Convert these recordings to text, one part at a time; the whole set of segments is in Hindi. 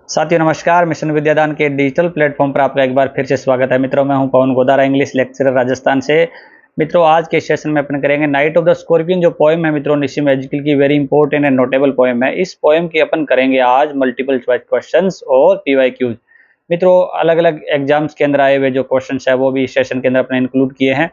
साथियों नमस्कार। मिशन विद्यादान के डिजिटल प्लेटफॉर्म पर आपका एक बार फिर से स्वागत है। मित्रों, मैं हूं पवन गोदारा, इंग्लिश लेक्चरर राजस्थान से। मित्रों, आज के सेशन में अपन करेंगे नाइट ऑफ द स्कॉर्पियन। जो पोएम है मित्रों, निस्सिम एजिकल की very important and notable poem है। इस पोएम की अपन करेंगे आज मल्टीपल चॉइस क्वेश्चंस और पीवाईक्यूज। मित्रों, अलग अलग एग्जाम्स के अंदर आए हुए जो क्वेश्चन है वो भी इस सेशन के अंदर अपने इंक्लूड किए हैं।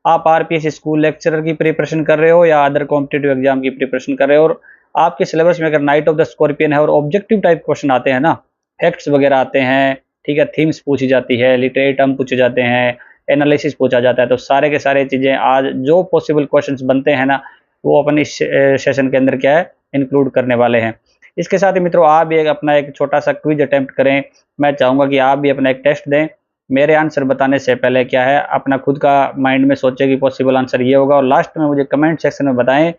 आप आरपीएस स्कूल लेक्चरर की प्रिपरेशन कर रहे हो या अदर कॉम्पिटेटिव एग्जाम की प्रिपरेशन कर रहे हो, और आपके सिलेबस में अगर नाइट ऑफ द स्कॉर्पियन है और ऑब्जेक्टिव टाइप क्वेश्चन आते हैं ना, फैक्ट्स वगैरह आते हैं, ठीक है, थीम्स पूछी जाती है, लिटरेरी टर्म पूछे जाते हैं, एनालिसिस पूछा जाता है, तो सारे के सारे चीज़ें आज जो पॉसिबल क्वेश्चंस बनते हैं ना, वो अपन इस सेशन के अंदर क्या है इंक्लूड करने वाले हैं। इसके साथ ही मित्रों, आप भी अपना एक छोटा सा क्विज अटेम्प्ट करें। मैं चाहूँगा कि आप भी अपना एक टेस्ट दें। मेरे आंसर बताने से पहले क्या है, अपना खुद का माइंड में सोचें कि पॉसिबल आंसर ये होगा, और लास्ट में मुझे कमेंट सेक्शन में बताएं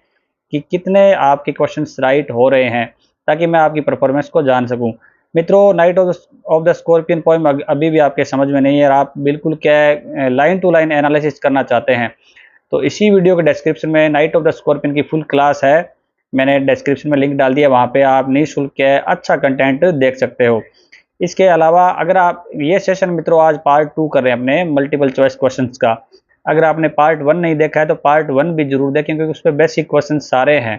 कि कितने आपके क्वेश्चंस राइट हो रहे हैं, ताकि मैं आपकी परफॉर्मेंस को जान सकूं। मित्रों, night of the scorpion poem अभी भी आपके समझ में नहीं है और आप बिल्कुल क्या लाइन टू लाइन एनालिसिस करना चाहते हैं, तो इसी वीडियो के डिस्क्रिप्शन में नाइट ऑफ द स्कॉर्पियन की फुल क्लास है। मैंने डिस्क्रिप्शन में लिंक डाल दिया, वहाँ पे आप निःशुल्क के अच्छा कंटेंट देख सकते हो। इसके अलावा अगर आप ये सेशन मित्रों आज पार्ट 2 कर रहे हैं अपने मल्टीपल चॉइस क्वेश्चंस का, अगर आपने पार्ट 1 नहीं देखा है तो पार्ट 1 भी जरूर देखें, क्योंकि उस पर बेसिक क्वेश्चन सारे हैं।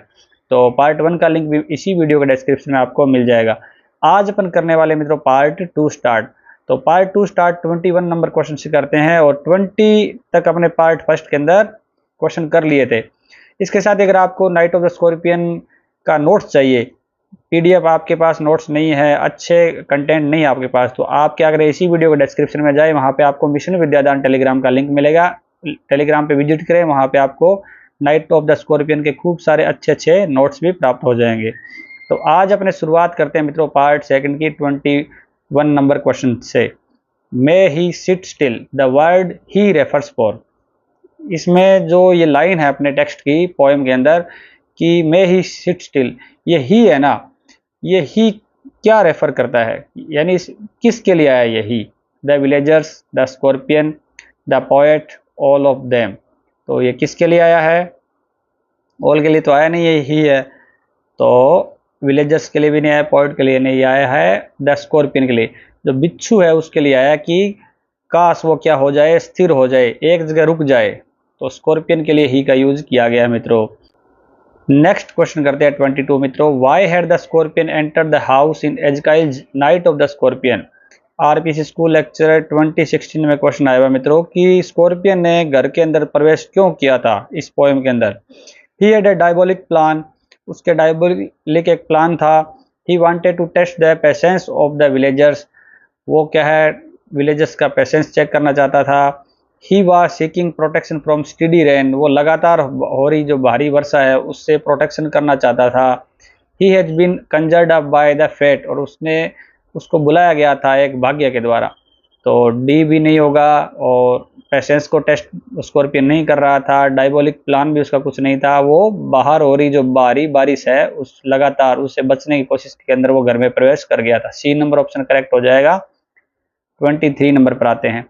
तो पार्ट 1 का लिंक भी इसी वीडियो के डिस्क्रिप्शन में आपको मिल जाएगा। आज अपन करने वाले मित्रों पार्ट 2 स्टार्ट। तो पार्ट 2 स्टार्ट 21 नंबर क्वेश्चन से करते हैं, और 20 तक अपने पार्ट फर्स्ट के अंदर क्वेश्चन कर लिए थे। इसके साथ अगर आपको नाइट ऑफ द स्कॉर्पियन का नोट्स चाहिए, पीडीएफ आपके पास नोट्स नहीं है, अच्छे कंटेंट नहीं है आपके पास, तो आप क्या करें, इसी वीडियो के डिस्क्रिप्शन में जाए, वहाँ पे आपको मिशन विद्यादान टेलीग्राम का लिंक मिलेगा। टेलीग्राम पे विजिट करें, वहाँ पे आपको नाइट ऑफ द स्कॉर्पियन के खूब सारे अच्छे अच्छे नोट्स भी प्राप्त हो जाएंगे। तो आज अपने शुरुआत करते हैं मित्रों पार्ट सेकंड की 21 नंबर क्वेश्चन से। May he sit still, the word he refers for. इसमें जो ये लाइन है अपने टेक्स्ट की पोएम के अंदर कि मे ही सिट स्टिल, ये ही है ना, ये ही क्या रेफर करता है, यानी किसके लिए आया ये he? The villagers, the scorpion, the poet, all of them. तो ये किसके लिए आया है? ऑल के लिए तो आया नहीं, ये ही है। तो विलेजर्स के लिए भी नहीं आया, पोएट के लिए नहीं आया है, द स्कॉर्पियन के लिए जो बिच्छू है उसके लिए आया कि काश वो क्या हो जाए, स्थिर हो जाए, एक जगह रुक जाए। तो स्कॉर्पियन के लिए ही का यूज किया गया है मित्रों। नेक्स्ट क्वेश्चन करते हैं 22 मित्रों। Why had the scorpion enter the house in Ezekiel's night of the scorpion. RPC school lecture 2016 में क्वेश्चन आया हुआ मित्रों कि स्कॉर्पियन ने घर के अंदर प्रवेश क्यों किया था इस पोएम के अंदर। He had a diabolic plan, उसके डायबोलिक एक प्लान था। He wanted to test the patience of the villagers, वो क्या है विलेजर्स का पेशेंस चेक करना चाहता था। He was seeking protection from steady rain, वो लगातार हो रही जो भारी वर्षा है उससे प्रोटेक्शन करना चाहता था। He has been conjured up by the fate, और उसको बुलाया गया था एक भाग्य के द्वारा। तो डी भी नहीं होगा, और पेशेंस को टेस्ट स्कॉर्पियन नहीं कर रहा था, डायबोलिक प्लान भी उसका कुछ नहीं था, वो बाहर हो रही जो भारी बारिश है उस लगातार उससे बचने की कोशिश के अंदर वो घर में प्रवेश कर गया था। सी नंबर ऑप्शन करेक्ट हो जाएगा। 23 नंबर पर आते हैं।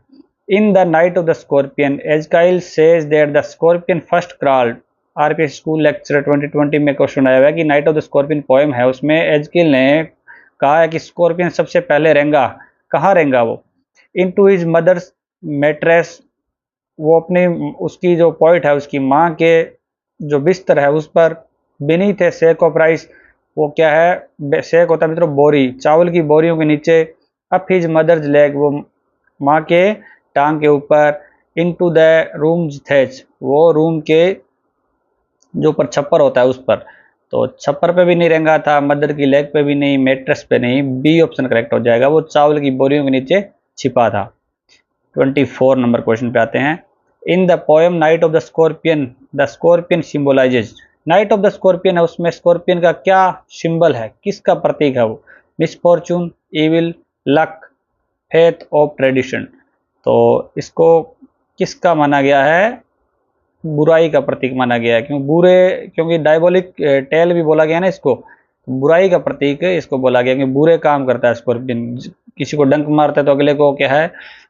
In the night of the scorpion, Ezekiel says that the scorpion first crawled। RPS school lecture 2020 में क्वेश्चन आया हुआ है कि night of the scorpion poem है, उसमें एजकिल ने कहा है कि स्कॉर्पियन सबसे पहले रेंगा। कहाँ रेंगा वो? इनटू हिज मदर्स मैट्रेस, वो अपनी उसकी जो पॉइंट है उसकी माँ के जो बिस्तर है उस पर। Beneath A sake of rice, वो क्या है, सेक होता है मित्रों बोरी, चावल की बोरियों के नीचे। अप हिज मदर्स लेग, वो माँ के टांग के ऊपर। इनटू द रूम्स थैच, वो रूम के जो ऊपर छप्पर होता है उस पर। तो छप्पर पे भी नहीं रेंगा था, मदर की लेग पे भी नहीं, मेट्रेस पे नहीं। बी ऑप्शन करेक्ट हो जाएगा, वो चावल की बोरियों के नीचे छिपा था। 24 नंबर क्वेश्चन पे आते हैं। इन the poem night of the scorpion symbolises. Night of the scorpion है, उसमें स्कॉर्पियन का क्या सिंबल है, किसका प्रतीक है वो? Misfortune, evil, luck, faith of tradition. तो इसको किसका माना गया है? बुराई का प्रतीक माना गया है, क्योंकि डायबोलिक टेल भी बोला गया ना इसको, बुराई का प्रतीक इसको बोला गया, क्योंकि बुरे काम करता है स्कॉर्पियन। किसी को डंक मारता है तो अगले को क्या है,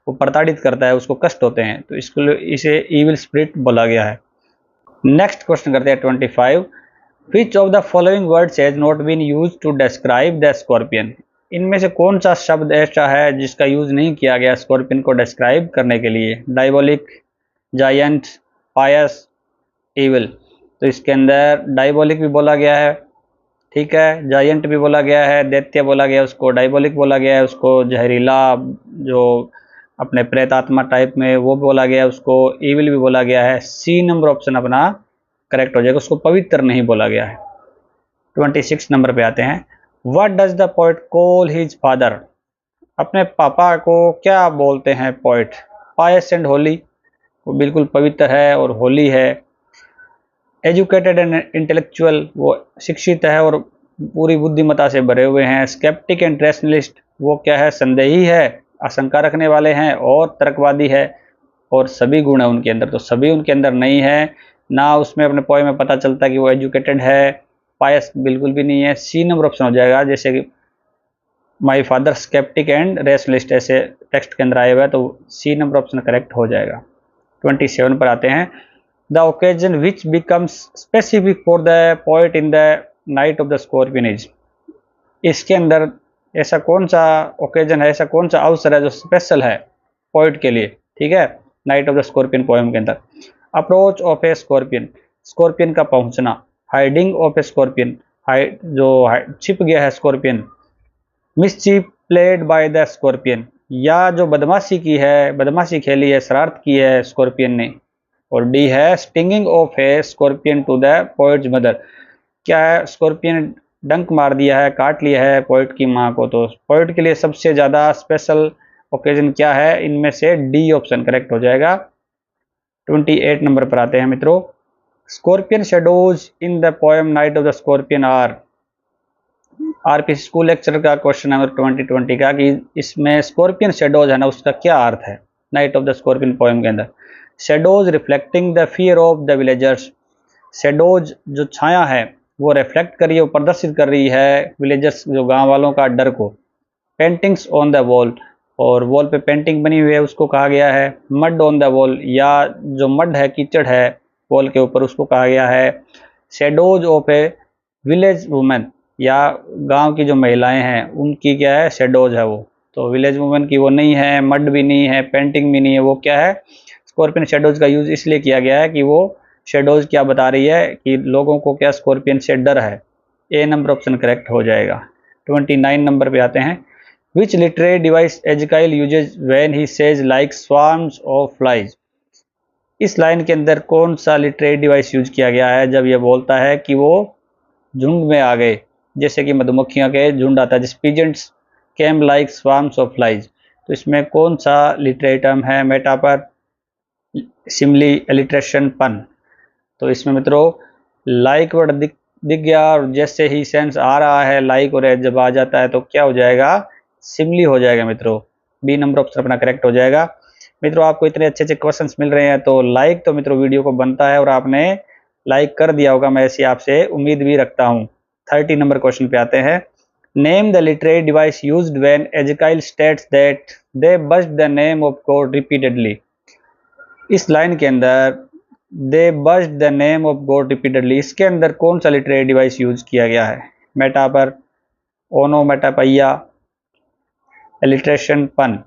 वो प्रताड़ित करता है, उसको कष्ट होते हैं, तो इसको इसे इविल स्पिरिट बोला गया है। नेक्स्ट क्वेश्चन करते हैं 25। Which of the following words has not been used to describe the scorpion. इनमें से कौन सा शब्द ऐसा है जिसका यूज नहीं किया गया स्कॉर्पियन को डिस्क्राइब करने के लिए? डायबोलिक, जायंट, पायस, इविल। तो इसके अंदर डायबोलिक भी बोला गया है, ठीक है, जायंट भी बोला गया है, दैत्य बोला गया उसको, डायबोलिक बोला गया है उसको, जहरीला जो अपने प्रेतात्मा टाइप में वो बोला गया है उसको, इविल भी बोला गया है। सी नंबर ऑप्शन अपना करेक्ट हो जाएगा, उसको पवित्र नहीं बोला गया है। 26 नंबर पे आते हैं। What does the poet call his father? अपने पापा को क्या बोलते हैं पोएट? पायस एंड होली, वो बिल्कुल पवित्र है और होली है। एजुकेटेड एंड इंटेलेक्चुअल, वो शिक्षित है और पूरी बुद्धिमत्ता से भरे हुए हैं। स्केप्टिक एंड रैशनलिस्ट, वो क्या है? संदेही है, आशंका रखने वाले हैं और तर्कवादी है। और सभी गुण है उनके अंदर, तो सभी उनके अंदर नहीं है ना। उसमें अपने पोएम में पता चलता है कि वो एजुकेटेड है। पायस बिल्कुल भी नहीं है। सी नंबर ऑप्शन हो जाएगा, जैसे कि my father sceptic and rationalist ऐसे टेक्स्ट के अंदर आया हुआ है, तो सी नंबर ऑप्शन करेक्ट हो जाएगा। 27 पर आते हैं। The occasion which becomes specific for the poet in the night of the scorpion is. इसके अंदर ऐसा कौन सा ओकेजन है, ऐसा कौन सा अवसर है जो स्पेशल है पोएट के लिए, ठीक है, night of the scorpion poem के अंदर? Approach of a scorpion, scorpion का पहुंचना। हाइडिंग ऑफ ए स्कॉर्पियन, जो छिप गया है scorpion. Mischief played by the scorpion, या जो बदमाशी की है, बदमाशी खेली है, शरारत की है स्कॉर्पियन ने। और डी है stinging of a scorpion to the poet's mother, क्या है, स्कॉर्पियन डंक मार दिया है, काट लिया है पोएट की माँ को। तो पोएट के लिए सबसे ज़्यादा स्पेशल ओकेजन क्या है? इनमें से डी ऑप्शन करेक्ट हो जाएगा। 28 नंबर पर आते हैं मित्रों। Scorpion shadows in the poem night of the scorpion are. RPC school lecture का क्वेश्चन नंबर 2020 का कि इसमें स्कॉर्पियन शेडोज है ना, उसका क्या अर्थ है night of the scorpion poem के अंदर? Shadows reflecting the fear of the villagers. Shadows जो छाया है वो रिफ्लेक्ट कर रही है, वो प्रदर्शित कर रही है विलेजर्स जो गांव वालों का डर को। पेंटिंग्स ऑन द वॉल, और वॉल पे पेंटिंग बनी हुई है उसको कहा गया है मड ऑन द वॉल, या जो मड है, कीचड़ है वॉल के ऊपर, उसको कहा गया है shadows of A village women, या गांव की जो महिलाएं हैं उनकी क्या है? शेडोज है वो। तो विलेज वुमेन की वो नहीं है, मड भी नहीं है, पेंटिंग भी नहीं है, वो क्या है? स्कॉर्पियन शेडोज का यूज इसलिए किया गया है कि वो शेडोज क्या बता रही है कि लोगों को क्या स्कॉर्पियन से डर है। ए नंबर ऑप्शन करेक्ट हो जाएगा। 29 नंबर पे आते हैं। Which literary device Ezekiel uses when he says like swarms of flies. इस लाइन के अंदर कौन सा लिटरेरी डिवाइस यूज किया गया है जब ये बोलता है कि वो झुंड में आ गए, जैसे कि मधुमक्खियों के झुंड आता है, जिस peasants came like swarms of flies. तो इसमें कौन सा लिटरेरी टर्म है? मेटाफर, सिमली, एलिट्रेशन, पन। तो इसमें मित्रों लाइक वर्ड दिख गया, और जैसे ही सेंस आ रहा है लाइक और जब आ जाता है तो क्या हो जाएगा? सिमली हो जाएगा मित्रों। बी नंबर ऑप्शन अपना करेक्ट हो जाएगा। मित्रों आपको इतने अच्छे अच्छे क्वेश्चंस मिल रहे हैं तो लाइक तो मित्रों वीडियो को बनता है, और आपने लाइक कर दिया होगा, मैं ऐसी आपसे उम्मीद भी रखता हूँ। 30 नंबर क्वेश्चन पे आते हैं। Name the literary device used when Ezekiel states that they buzzed the name of God repeatedly. इस लाइन के अंदर they buzzed the name of God repeatedly, इसके अंदर कौन सा लिटरेरी डिवाइस यूज किया गया है? मेटापर, ओनोमेटापैया, एलिट्रेशन, पन।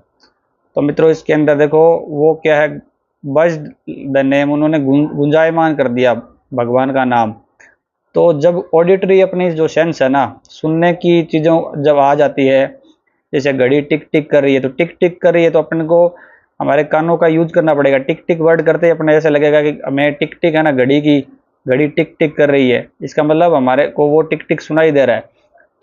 तो मित्रों इसके अंदर देखो वो क्या है? बस्ट द नेम, उन्होंने गुंजायमान कर दिया भगवान का नाम। तो जब ऑडिटरी अपनी जो सेंस है ना, सुनने की चीज़ों जब आ जाती है, जैसे घड़ी टिक टिक कर रही है, तो टिक टिक कर रही है तो अपन को हमारे कानों का यूज करना पड़ेगा। टिक टिक वर्ड करते ही अपने ऐसे लगेगा कि हमें टिक टिक है ना, घड़ी की, घड़ी टिक टिक कर रही है, इसका मतलब हमारे को वो टिक टिक सुनाई दे रहा है।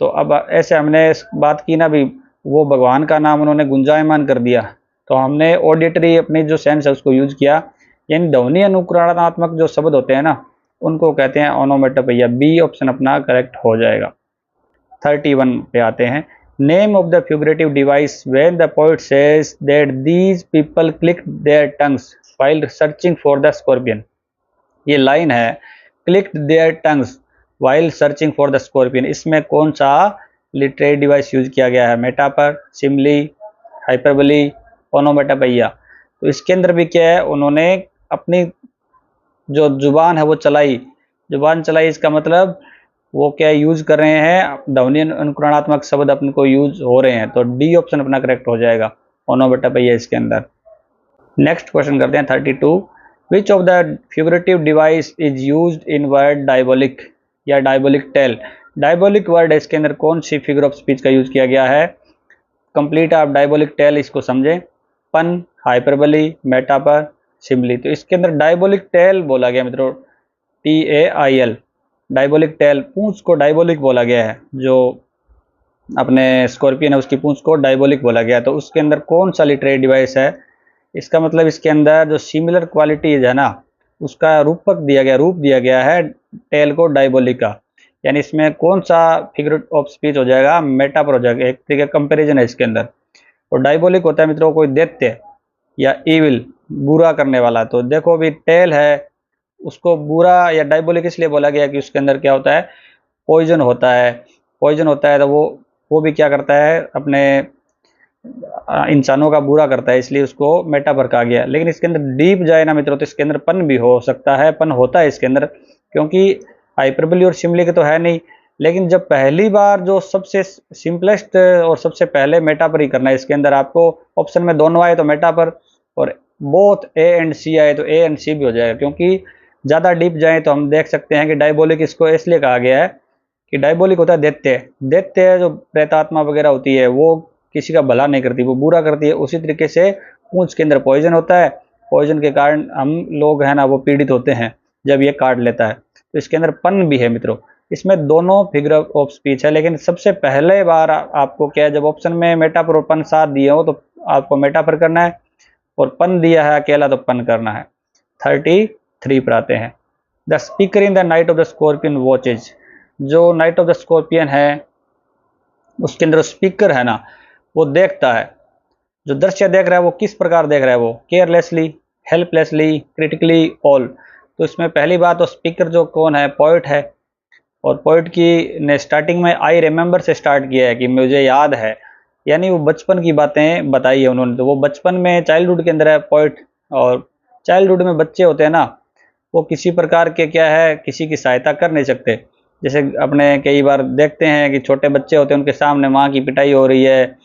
तो अब ऐसे हमने बात की ना भी, वो भगवान का नाम उन्होंने गुंजायमान कर दिया, तो हमने ऑडिटरी अपनी जो सेंस है उसको यूज किया। यानी ध्वनि अनुकरणात्मक जो शब्द होते हैं ना, उनको कहते हैं ओनोमेटोपैया। बी ऑप्शन अपना करेक्ट हो जाएगा। 31 पे आते हैं। Name of the figurative device when the poet says that these people clicked their tongues while searching for the scorpion. ये लाइन है clicked their tongues while searching for the scorpion, इसमें कौन सा लिटरेरी डिवाइस यूज किया गया है? Metaphor, simile, hyperbole, onomatopoeia. तो इसके अंदर भी क्या है? उन्होंने अपनी जो जुबान है वो चलाई, जुबान चलाई, इसका मतलब वो क्या यूज कर रहे हैं, ध्वनि अनुकरणात्मक शब्द अपने को यूज हो रहे हैं, तो डी ऑप्शन अपना करेक्ट हो जाएगा, ओनोमेटोपोइया इसके अंदर। नेक्स्ट क्वेश्चन करते हैं 32। Which of the figurative device is used in word diabolic या डायबोलिक टेल। डायबोलिक वर्ड है, इसके अंदर कौन सी फिगर ऑफ स्पीच का यूज किया गया है। कंप्लीट आप डायबोलिक टेल इसको समझें, पन, हाइपरबली, मेटापर, सिम्बली। तो इसके अंदर डायबोलिक टेल बोला गया मित्रों, TAIL, डायबोलिक टेल। पूंछ को डायबोलिक बोला गया है, जो अपने स्कॉर्पियन है उसकी पूंछ को डायबोलिक बोला गया है। तो उसके अंदर कौन सा लिटरेरी डिवाइस है, इसका मतलब इसके अंदर जो सिमिलर क्वालिटीज है ना, उसका रूपक दिया गया, रूप दिया गया है टेल को डायबोलिक का। यानी इसमें कौन सा फिगर ऑफ स्पीच हो जाएगा, मेटाफर हो जाएगा, एक तरीके का कंपेरिजन है इसके अंदर। और डायबोलिक होता है मित्रों कोई दैत्य या इविल, बुरा करने वाला। तो देखो अभी टेल है, उसको बुरा या डायबोलिक इसलिए बोला गया कि उसके अंदर क्या होता है, पॉइजन होता है। पॉइजन होता है तो वो भी क्या करता है, अपने इंसानों का बुरा करता है, इसलिए उसको मेटाफर कहा गया। लेकिन इसके अंदर डीप जाए ना मित्रों, तो इसके अंदर पन भी हो सकता है, पन होता है इसके अंदर, क्योंकि हाइपरबली और सिम्बली के तो है नहीं। लेकिन जब पहली बार जो सबसे सिंपलेस्ट और सबसे पहले मेटाफर ही करना है, इसके अंदर आपको ऑप्शन में दोनों आए तो मेटाफर, और बोथ A एंड C आए तो A एंड C भी हो जाएगा। क्योंकि ज़्यादा डीप जाए तो हम देख सकते हैं कि डायबोलिक इसको इसलिए कहा गया है कि डायबोलिक होता है दैत्य। दैत्य जो प्रेतात्मा वगैरह होती है, वो किसी का भला नहीं करती, वो बुरा करती है। उसी तरीके से पूंछ के अंदर पॉइजन होता है, पॉइजन के कारण हम लोग हैं ना वो पीड़ित होते हैं जब ये काट लेता है। तो इसके अंदर पन भी है मित्रों। इसमें दोनों फिगर ऑफ स्पीच है, लेकिन सबसे पहले बार आपको क्या है, जब ऑप्शन में मेटाफर और पन साथ दिए हो तो आपको मेटाफर करना है, और पन दिया है अकेला तो पन करना है। 33 पर आते हैं। The speaker in the night of the scorpion watches. जो नाइट ऑफ द स्कॉर्पियन है उसके अंदर स्पीकर है ना, वो देखता है, जो दृश्य देख रहा है वो किस प्रकार देख रहा है, वो केयरलेसली, हेल्पलेसली, क्रिटिकली, ऑल। तो इसमें पहली बात तो स्पीकर जो कौन है, पोएट है। और पोएट की ने स्टार्टिंग में आई रिमेंबर से स्टार्ट किया है कि मुझे याद है, यानी वो बचपन की बातें बताई है उन्होंने। तो वो बचपन में चाइल्डहुड के अंदर है पोएट, और चाइल्डहुड में बच्चे होते हैं ना, वो किसी प्रकार के क्या है, किसी की सहायता कर नहीं सकते। जैसे अपने कई बार देखते हैं कि छोटे बच्चे होते हैं, उनके सामने माँ की पिटाई हो रही है,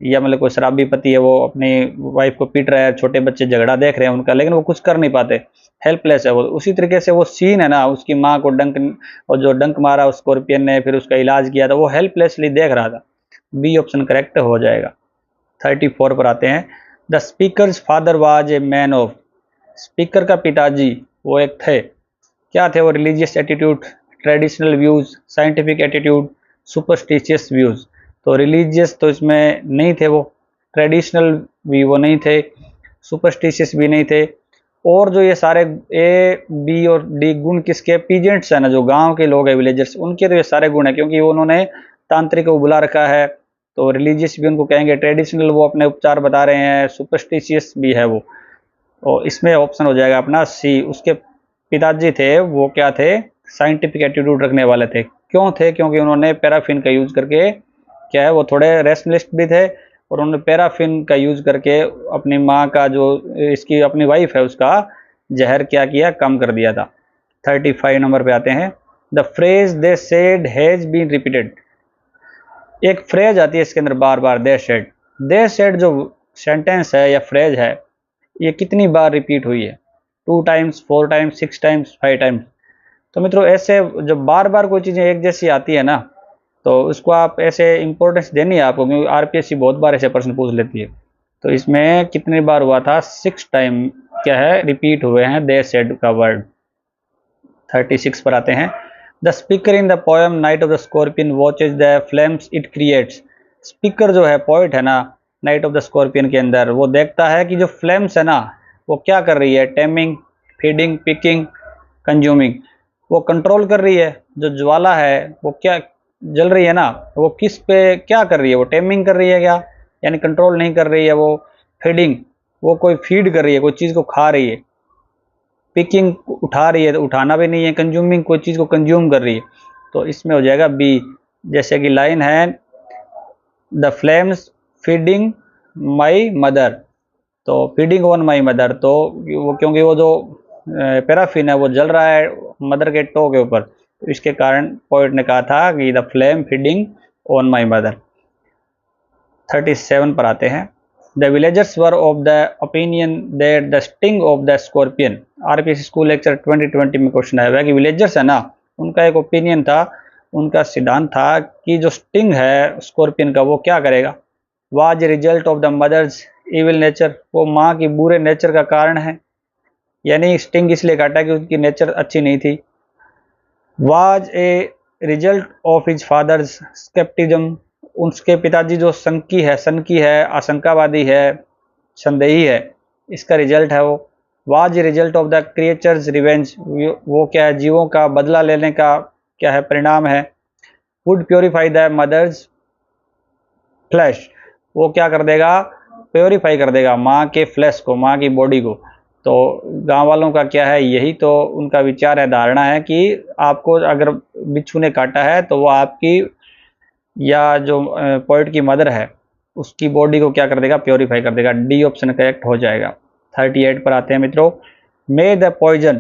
या मतलब कोई शराबी पति है वो अपनी वाइफ को पीट रहा है, छोटे बच्चे झगड़ा देख रहे हैं उनका, लेकिन वो कुछ कर नहीं पाते, हेल्पलेस है वो। उसी तरीके से वो सीन है ना, उसकी माँ को डंक, और जो डंक मारा स्कॉर्पियन ने, फिर उसका इलाज किया था, वो हेल्पलेसली देख रहा था। बी ऑप्शन करेक्ट हो जाएगा। 34 पर आते हैं। The speakers father was a man of. Speaker का पिताजी वो एक थे, क्या थे वो, religious attitude, traditional views, scientific attitude, superstitious views. तो रिलीजियस तो इसमें नहीं थे वो, ट्रेडिशनल भी वो नहीं थे, सुपरस्टिशियस भी नहीं थे। और जो ये सारे A, B और D गुण किसके, पीजेंट्स है ना, जो गांव के लोग हैं, विलेजर्स, उनके तो ये सारे गुण है, क्योंकि उन्होंने तांत्रिक को बुला रखा है। तो रिलीजियस भी उनको कहेंगे, ट्रेडिशनल वो अपने उपचार बता रहे हैं, सुपरस्टिशियस भी है वो। और इसमें ऑप्शन हो जाएगा अपना C। उसके पिताजी थे वो क्या थे, साइंटिफिक एटीट्यूड रखने वाले थे। क्यों थे, क्योंकि उन्होंने पैराफिन का यूज करके क्या है, वो थोड़े रेशनलिस्ट भी थे, और उन्होंने पैराफिन का यूज करके अपनी माँ का, जो इसकी अपनी वाइफ है, उसका जहर क्या किया, कम कर दिया था। 35 नंबर पे आते हैं। The phrase they said has been repeated. एक फ्रेज आती है इसके अंदर बार बार, दे सेड। दे सेड जो सेंटेंस है या फ्रेज है, ये कितनी बार रिपीट हुई है, 2 टाइम्स, 4 टाइम्स, 6 टाइम्स, 5 टाइम्स। तो मित्रों ऐसे जब बार बार कोई चीज़ें एक जैसी आती है ना, तो उसको आप ऐसे इंपॉर्टेंस देनी है आपको, क्योंकि आरपीएससी बहुत बार ऐसे प्रश्न पूछ लेती है। तो इसमें कितनी बार हुआ था, 6 टाइम क्या है, रिपीट हुए हैं दे सेड का वर्ड। 36 पर आते हैं। The speaker in the poem night of the scorpion watches the flames it creates. Speaker जो है, पोइट है ना, नाइट ऑफ द स्कॉर्पियन के अंदर वो देखता है कि जो फ्लेम्स है ना, वो क्या कर रही है, टेमिंग, फीडिंग, पिकिंग, कंज्यूमिंग। वो कंट्रोल कर रही है, जो ज्वाला है वो क्या जल रही है ना, वो किस पे क्या कर रही है, वो टेमिंग कर रही है क्या, यानी कंट्रोल नहीं कर रही है। वो फीडिंग, वो कोई फीड कर रही है, कोई चीज़ को खा रही है। पिकिंग, उठा रही है तो उठाना भी नहीं है। कंज्यूमिंग, कोई चीज़ को कंज्यूम कर रही है। तो इसमें हो जाएगा बी। जैसे कि लाइन है, the flames feeding my mother, तो फीडिंग ऑन माई मदर, तो वो क्योंकि वो जो पैराफिन है वो जल रहा है मदर के टो के ऊपर, तो इसके कारण पोइट ने कहा था कि the flame feeding on my mother. 37 पर आते हैं। The villagers were of the opinion that the sting of the scorpion. RPSC school lecture 2020 में क्वेश्चन आया हुआ है कि विलेजर्स है ना, उनका एक ओपिनियन था, उनका सिद्धांत था कि जो स्टिंग है स्कॉर्पियन का वो क्या करेगा। Was result of the mother's evil nature, वो माँ की बुरे नेचर का कारण है, यानी स्टिंग इसलिए काटा कि उसकी नेचर अच्छी नहीं थी। Was a result of his father's scepticism, उसके पिताजी जो सनकी है, आशंकावादी है, संदेही है, इसका रिजल्ट है वो। Was result of the creatures revenge, वो क्या है, जीवों का बदला लेने का क्या है, परिणाम है। Would purify the mother's flesh, वो क्या कर देगा, प्योरीफाई कर देगा माँ के फ्लैश को, माँ की बॉडी को। तो गांव वालों का क्या है, यही तो उनका विचार है, धारणा है कि आपको अगर बिच्छू ने काटा है तो वो आपकी या जो पोइट की मदर है उसकी बॉडी को क्या कर देगा, प्योरीफाई कर देगा। डी ऑप्शन करेक्ट हो जाएगा। 38 पर आते हैं मित्रों। May the poison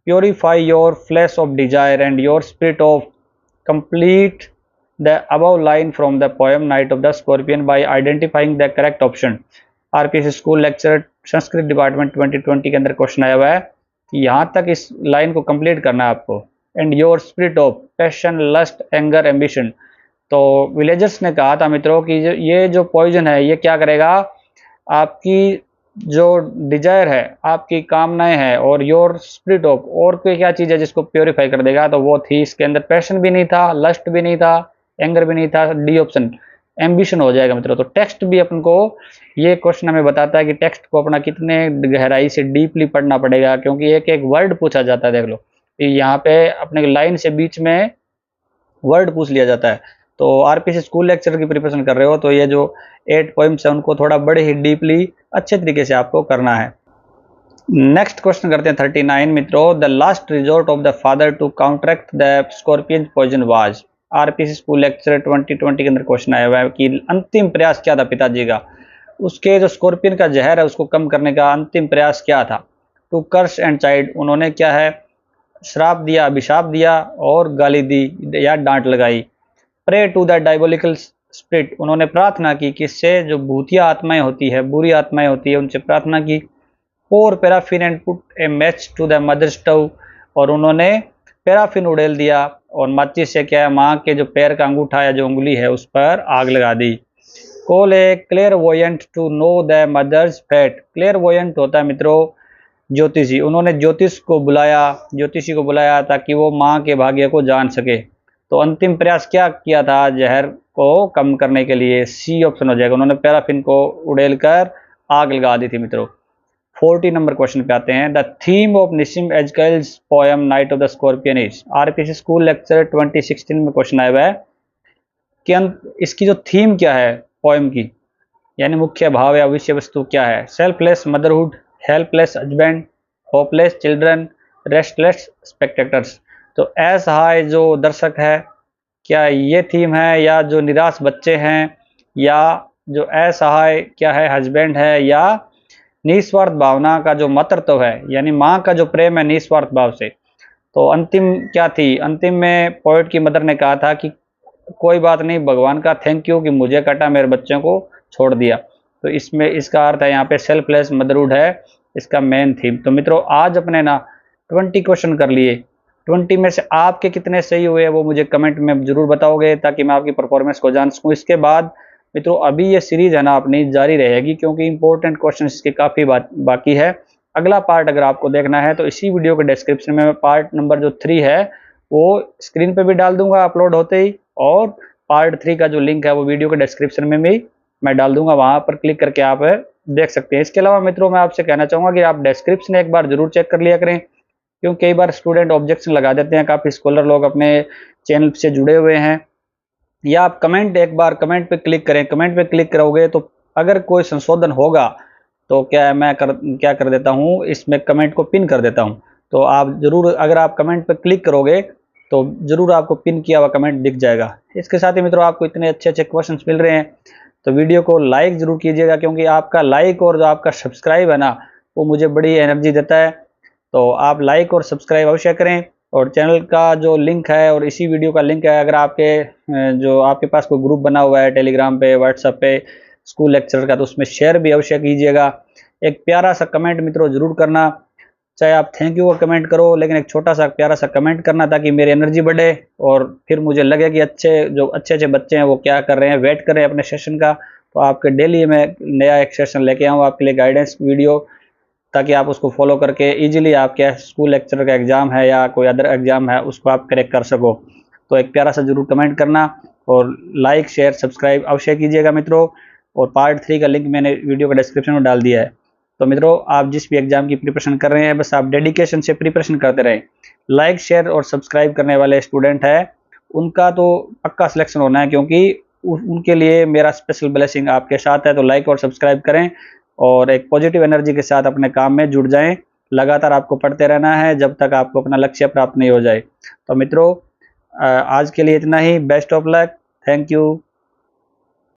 purify your flesh of desire and your spirit of complete the above line from the poem night of the scorpion by identifying the correct option. RPSC school lecture Sanskrit department 2020 के अंदर क्वेश्चन आया हुआ है कि यहाँ तक इस लाइन को कंप्लीट करना है आपको। And your spirit of passion lust anger ambition. तो विलेजर्स ने कहा था मित्रों कि ये जो पॉइजन है ये क्या करेगा, आपकी जो डिजायर है, आपकी कामनाएं हैं, और योर स्पिरिट ऑफ, और कोई क्या चीज़ है जिसको प्योरीफाई कर देगा, तो वो थी, इसके अंदर पैशन भी नहीं था, लस्ट भी नहीं था, एंगर भी नहीं था। डी ऑप्शन एम्बिशन हो जाएगा मित्रों। तो टेक्स्ट भी अपन को, ये क्वेश्चन हमें बताता है कि टेक्स्ट को अपना कितने गहराई से डीपली पढ़ना पड़ेगा, क्योंकि एक एक वर्ड पूछा जाता है। देख लो यहाँ पे अपने लाइन से बीच में वर्ड पूछ लिया जाता है। तो आरपीएससी स्कूल लेक्चर की प्रिपरेशन कर रहे हो तो ये जो 8 पॉइंट्स है उनको थोड़ा बड़े ही डीपली अच्छे तरीके से आपको करना है। नेक्स्ट क्वेश्चन करते हैं 39 मित्रों। The last resort of the father to counteract the scorpion poison was. RPSC school lecture 2020 के अंदर क्वेश्चन आया हुआ है कि अंतिम प्रयास क्या था पिताजी का, उसके जो स्कॉर्पियन का जहर है उसको कम करने का अंतिम प्रयास क्या था। टू कर्स एंड चाइल्ड, उन्होंने क्या है, श्राप दिया, अभिशाप दिया और गाली दी या डांट लगाई। Pray to the diabolical spirit, उन्होंने प्रार्थना की, किससे, जो भूतिया आत्माएं होती है, बुरी आत्माएं होती है, उनसे प्रार्थना की। Pour paraffin and put a match to the mother stove, और उन्होंने पैराफिन उड़ेल दिया और माचिस से क्या है, माँ के जो पैर का अंगूठा या जो उंगली है उस पर आग लगा दी। Call a clairvoyant to know the mother's fate. Clairvoyant होता है मित्रों ज्योतिषी, उन्होंने ज्योतिषी को बुलाया ताकि वो माँ के भाग्य को जान सके। तो अंतिम प्रयास क्या किया था जहर को कम करने के लिए, सी ऑप्शन हो जाएगा, उन्होंने पैराफिन को उड़ेलकर आग लगा दी थी मित्रों। 40 नंबर क्वेश्चन पे आते हैं। The theme of Nissim Ezekiel's poem night of the scorpion is. RPSC school lecture 2016 में क्वेश्चन आया हुआ है कि इसकी जो थीम क्या है पोएम की, यानी मुख्य भाव या विषय वस्तु क्या है। Selfless motherhood, helpless husband, hopeless children, restless spectators. तो असहाय जो दर्शक है, क्या ये थीम है, या जो निराश बच्चे हैं, या जो असहाय क्या है हस्बैंड है, या निस्वार्थ भावना का जो मातृत्व है, यानी माँ का जो प्रेम है निस्वार्थ भाव से। तो अंतिम क्या थी, अंतिम में पोएट की मदर ने कहा था कि कोई बात नहीं, भगवान का थैंक यू कि मुझे काटा, मेरे बच्चों को छोड़ दिया। तो इसमें इसका अर्थ है यहाँ पे सेल्फलेस मदरहुड है इसका मेन थीम। तो मित्रों आज अपने ना 20 क्वेश्चन कर लिए, 20 में से आपके कितने सही हुए वो मुझे कमेंट में जरूर बताओगे ताकि मैं आपकी परफॉर्मेंस को जान सकूं। इसके बाद मित्रों अभी ये सीरीज है ना अपनी जारी रहेगी, क्योंकि इंपॉर्टेंट क्वेश्चन इसके काफ़ी बाकी है। अगला पार्ट अगर आपको देखना है तो इसी वीडियो के डिस्क्रिप्शन में पार्ट नंबर जो 3 है वो स्क्रीन पे भी डाल दूंगा अपलोड होते ही, और पार्ट 3 का जो लिंक है वो वीडियो के डिस्क्रिप्शन में भी मैं डाल दूंगा, वहां पर क्लिक करके आप देख सकते हैं। इसके अलावा मित्रों मैं आपसे कहना चाहूँगा कि आप डिस्क्रिप्शन एक बार जरूर चेक कर लिया करें, क्योंकि कई बार स्टूडेंट ऑब्जेक्शन लगा देते हैं, काफ़ी स्कॉलर लोग अपने चैनल से जुड़े हुए हैं। या आप कमेंट एक बार कमेंट पे क्लिक करें, कमेंट पे क्लिक करोगे तो अगर कोई संशोधन होगा तो क्या मैं क्या कर देता हूँ, इसमें कमेंट को पिन कर देता हूँ। तो आप जरूर अगर आप कमेंट पे क्लिक करोगे तो जरूर आपको पिन किया हुआ कमेंट दिख जाएगा। इसके साथ ही मित्रों आपको इतने अच्छे अच्छे क्वेश्चंस मिल रहे हैं तो वीडियो को लाइक जरूर कीजिएगा, क्योंकि आपका लाइक और जो आपका सब्सक्राइब है ना वो मुझे बड़ी एनर्जी देता है। तो आप लाइक और सब्सक्राइब अवश्य करें। और चैनल का जो लिंक है और इसी वीडियो का लिंक है, अगर आपके पास कोई ग्रुप बना हुआ है टेलीग्राम पे, व्हाट्सएप पे स्कूल लेक्चरर का, तो उसमें शेयर भी अवश्य कीजिएगा। एक प्यारा सा कमेंट मित्रों जरूर करना, चाहे आप थैंक यू का कमेंट करो, लेकिन एक छोटा सा प्यारा सा कमेंट करना ताकि मेरी एनर्जी बढ़े और फिर मुझे लगे कि अच्छे बच्चे हैं वो क्या कर रहे हैं, वेट कर रहे हैं अपने सेशन का। तो आपके डेली मैं नया एक सेशन लेके आऊँ आपके लिए, गाइडेंस वीडियो, ताकि आप उसको फॉलो करके इजीली आपके स्कूल लेक्चर का एग्ज़ाम है या कोई अदर एग्ज़ाम है उसको आप क्रैक कर सको। तो एक प्यारा सा जरूर कमेंट करना और लाइक शेयर सब्सक्राइब अवश्य कीजिएगा मित्रों। और पार्ट 3 का लिंक मैंने वीडियो का डिस्क्रिप्शन में डाल दिया है। तो मित्रों, आप जिस भी एग्ज़ाम की प्रिपरेशन कर रहे हैं, बस आप डेडिकेशन से प्रिपरेशन करते रहें। लाइक शेयर और सब्सक्राइब करने वाले स्टूडेंट हैं उनका तो पक्का सिलेक्शन होना है, क्योंकि उनके लिए मेरा स्पेशल ब्लेसिंग आपके साथ है। तो लाइक और सब्सक्राइब करें और एक पॉजिटिव एनर्जी के साथ अपने काम में जुड़ जाएं। लगातार आपको पढ़ते रहना है जब तक आपको अपना लक्ष्य प्राप्त नहीं हो जाए। तो मित्रों, आज के लिए इतना ही। Best of luck. Thank you.